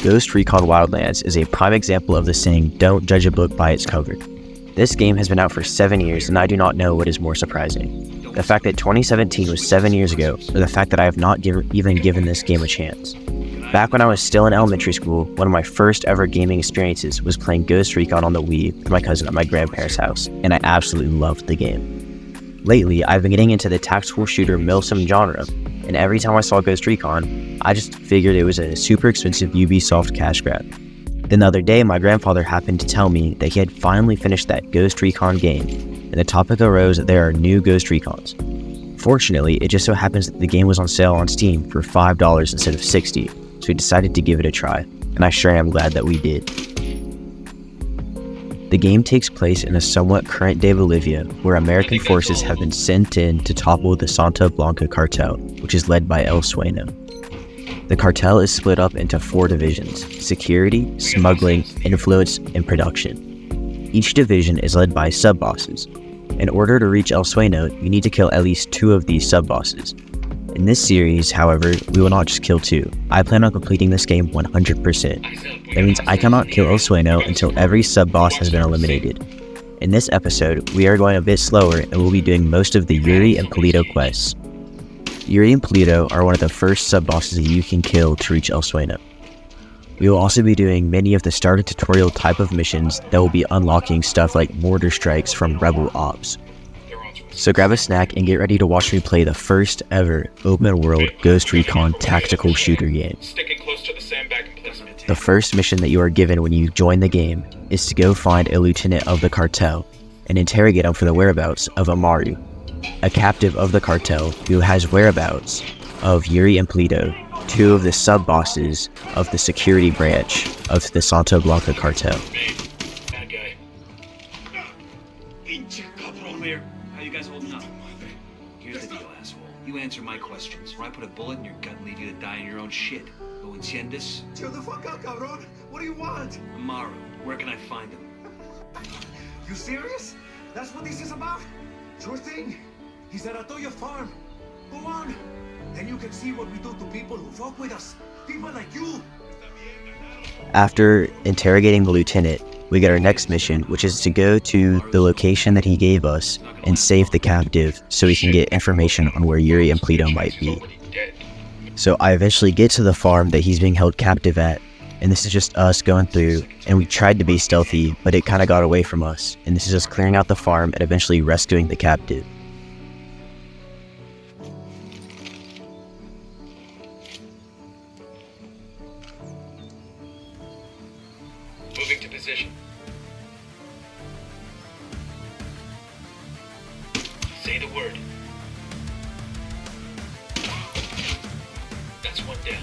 Ghost Recon Wildlands is a prime example of the saying, "Don't judge a book by its cover." This game has been out for 7 years, and I do not know what is more surprising. The fact that 2017 was 7 years ago, or the fact that I have not even given this game a chance. Back when I was still in elementary school, one of my first ever gaming experiences was playing Ghost Recon on the Wii with my cousin at my grandparents' house, and I absolutely loved the game. Lately, I've been getting into the tactical shooter milsim genre, and every time I saw Ghost Recon, I just figured it was a super expensive Ubisoft cash grab. Then the other day, my grandfather happened to tell me that he had finally finished that Ghost Recon game, and the topic arose that there are new Ghost Recons. Fortunately, it just so happens that the game was on sale on Steam for $5 instead of $60, so we decided to give it a try, and I sure am glad that we did. The game takes place in a somewhat current-day Bolivia, where American forces have been sent in to topple the Santa Blanca cartel, which is led by El Sueno. The cartel is split up into 4 divisions: security, smuggling, influence, and production. Each division is led by sub-bosses. In order to reach El Sueno, you need to kill at least 2 of these sub-bosses. In this series, however, we will not just kill 2. I plan on completing this game 100%. That means I cannot kill El Sueno until every sub-boss has been eliminated. In this episode, we are going a bit slower and we'll be doing most of the Yuri and Polito quests. Yuri and Polito are one of the first sub-bosses that you can kill to reach El Sueno. We will also be doing many of the starter tutorial type of missions that will be unlocking stuff like mortar strikes from Rebel Ops. So grab a snack and get ready to watch me play the first ever open world Ghost Recon tactical shooter game. The first mission that you are given when you join the game is to go find a lieutenant of the cartel and interrogate him for the whereabouts of Amaru, a captive of the cartel who has whereabouts of Yuri and Polito, 2 of the sub-bosses of the security branch of the Santa Blanca cartel. Bad guy. How you guys holding up? Here's the deal, asshole. You answer my questions, or I put a bullet in your gut and leave you to die in your own shit. ¿Lo entiendes? Chill the fuck out, cabrón. What do you want? Amaru, where can I find him? You serious? That's what this is about? Sure thing. He's at Atoya farm. Go on. Then you can see what we do to people who fuck with us. People like you. After interrogating the lieutenant, we get our next mission, which is to go to the location that he gave us and save the captive so we can get information on where Yuri and Polito might be. So I eventually get to the farm that he's being held captive at, and this is just us going through, and we tried to be stealthy, but it kind of got away from us, and this is just clearing out the farm and eventually rescuing the captive. Moving to position. Say the word. That's one down.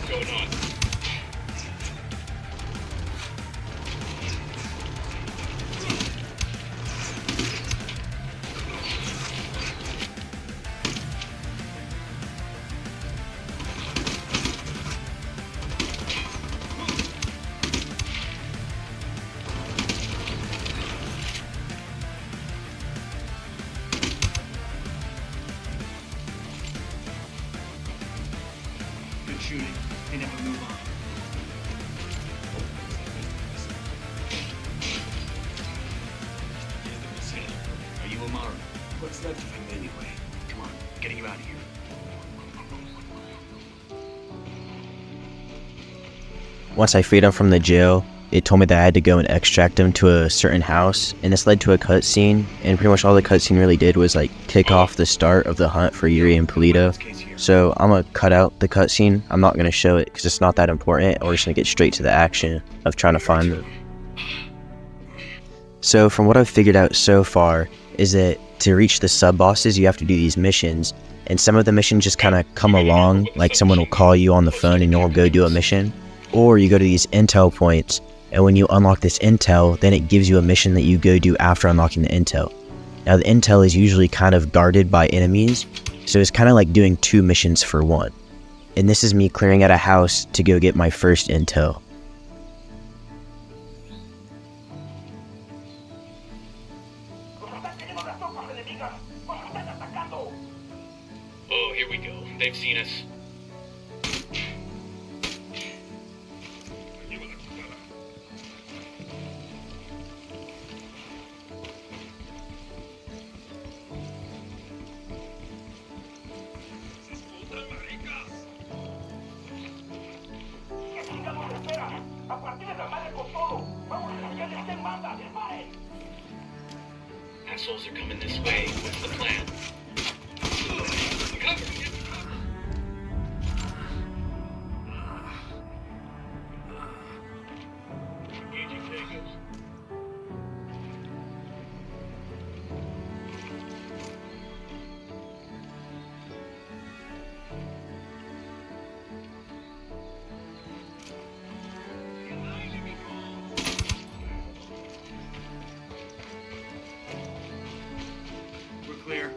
Going on. Good shooting. They never move on. Are you Amaru? What's left of him anyway? Come on, getting you out of here. Once I freed him from the jail, it told me that I had to go and extract him to a certain house, and this led to a cutscene, and pretty much all the cutscene really did was like kick off the start of the hunt for Yuri and Polito. So I'm gonna cut out the cutscene. I'm not gonna show it because it's not that important. We're just gonna get straight to the action of trying to find them. So from what I've figured out so far is that To reach the sub-bosses, you have to do these missions, and some of the missions just kind of come along, like someone will call you on the phone and you'll go do a mission, or you go to these intel points, and when you unlock this intel, then it gives you a mission that you go do after unlocking the intel. Now the intel is usually kind of guarded by enemies, so it's kind of like doing 2 missions for one. And this is me clearing out a house to go get my first intel. Oh, here we go. They've seen us. Assholes are coming this way. What's the plan? Cover! Engaging Timecodes. We're clear.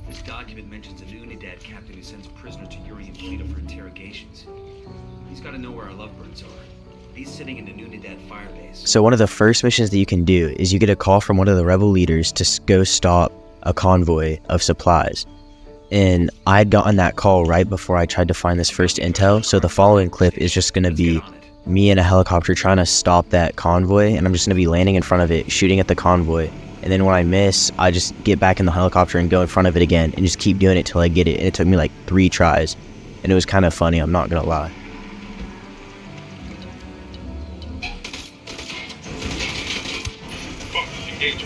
This document mentions a Unidad captain who sends prisoners to Yuri and Polito for interrogations. He's got to know where our lovebirds are. He's sitting in the Unidad firebase. So one of the first missions that you can do is you get a call from one of the rebel leaders to go stop a convoy of supplies. And I had gotten that call right before I tried to find this first intel, so the following clip is just going to be me in a helicopter trying to stop that convoy, and I'm just going to be landing in front of it, shooting at the convoy, and then when I miss, I just get back in the helicopter and go in front of it again, and just keep doing it till I get it, and it took me like 3 tries, and it was kind of funny, I'm not going to lie. Engage.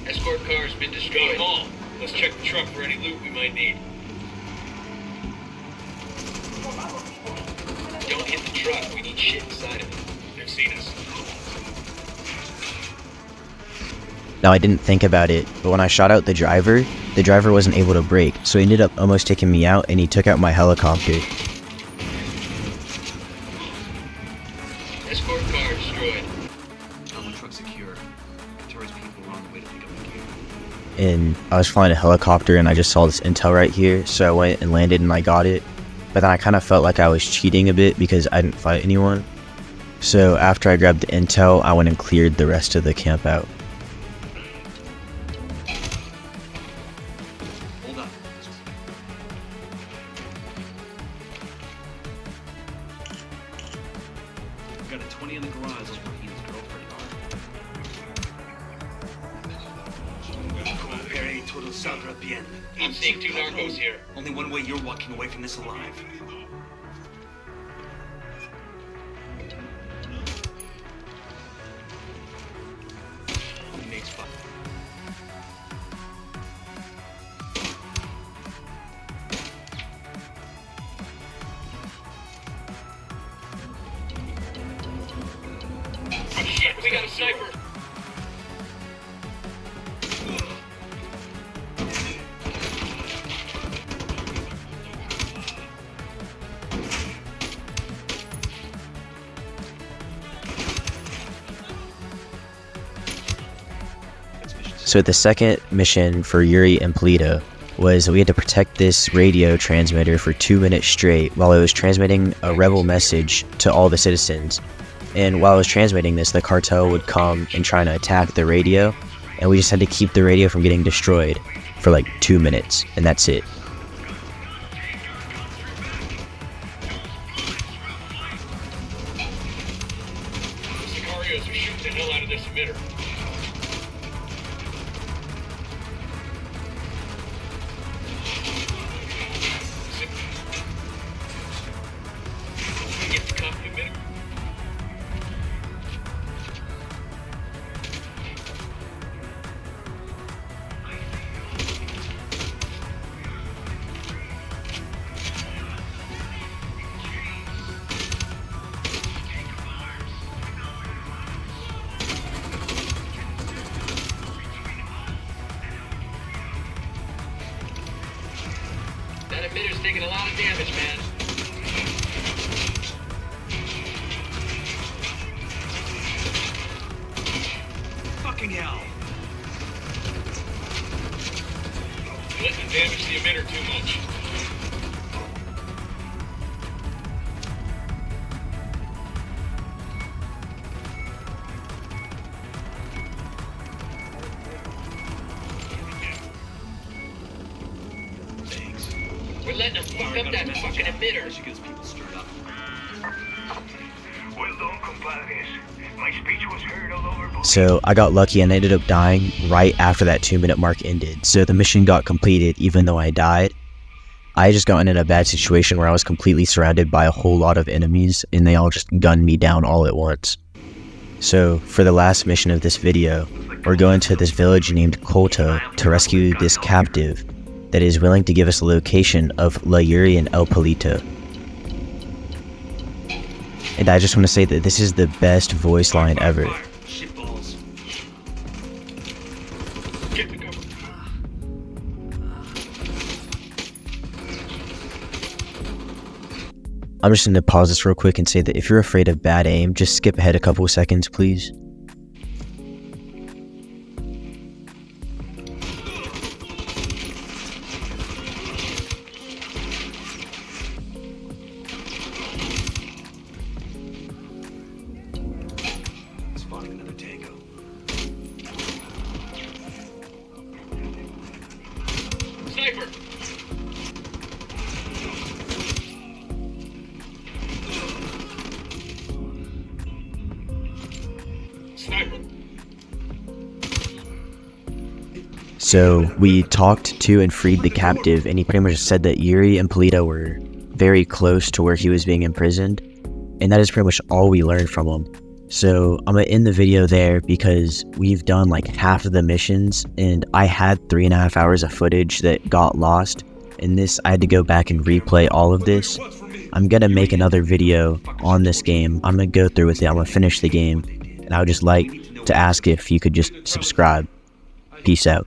Escort car's been destroyed. Let's check the truck for any loot we might need. Don't hit the truck. We need shit inside of it. They've seen us. Now I didn't think about it, but when I shot out the driver wasn't able to brake, so he ended up almost taking me out, and he took out my helicopter. Escort car destroyed. Alpha truck secure. Tourist people are on the way to pick up the gear. And I was flying a helicopter, and I just saw this intel right here, so I went and landed and I got it. But then I kind of felt like I was cheating a bit because I didn't fight anyone. So after I grabbed the intel, I went and cleared the rest of the camp out. Hold up. We've got a 20 in the garage. That's where he and his girlfriend are. Coopere todo saldrá bien. I'm seeing 2 narcos here. Only one way you're walking away from this alive. Makes fun. Oh shit, we got a sniper! So the second mission for Yuri and Polito was we had to protect this radio transmitter for 2 minutes straight while it was transmitting a rebel message to all the citizens. And while I was transmitting this, the cartel would come and try to attack the radio, and we just had to keep the radio from getting destroyed for like 2 minutes, and that's it. Sicarios are shooting the hell out of this emitter. damage, man. Fucking hell! You're letting them damage the emitter too much. Thanks. We're letting them fuck up that fucking I emitter. should get his people stirred up. Well done, compadres. My speech was heard all over both. So I got lucky and ended up dying right after that 2-minute mark ended. So the mission got completed even though I died. I just got in a bad situation where I was completely surrounded by a whole lot of enemies and they all just gunned me down all at once. So for the last mission of this video, we're going to this village named Kolta to rescue this captive that is willing to give us a location of La Yuri and El Palito. And I just want to say that this is the best voice line ever. Shitballs. Get the cover. I'm just going to pause this real quick and say that if you're afraid of bad aim, just skip ahead a couple of seconds, please. Spawning another tango. Sniper! Sniper! So we talked to and freed the captive, and he pretty much said that Yuri and Polito were very close to where he was being imprisoned, and that is pretty much all we learned from him. So I'm gonna end the video there because we've done like half of the missions, and I had 3.5 hours of footage that got lost. In this, I had to go back and replay all of this. I'm gonna make another video on this game. I'm gonna go through with it. I'm gonna finish the game, and I would just like to ask if you could just subscribe. Peace out.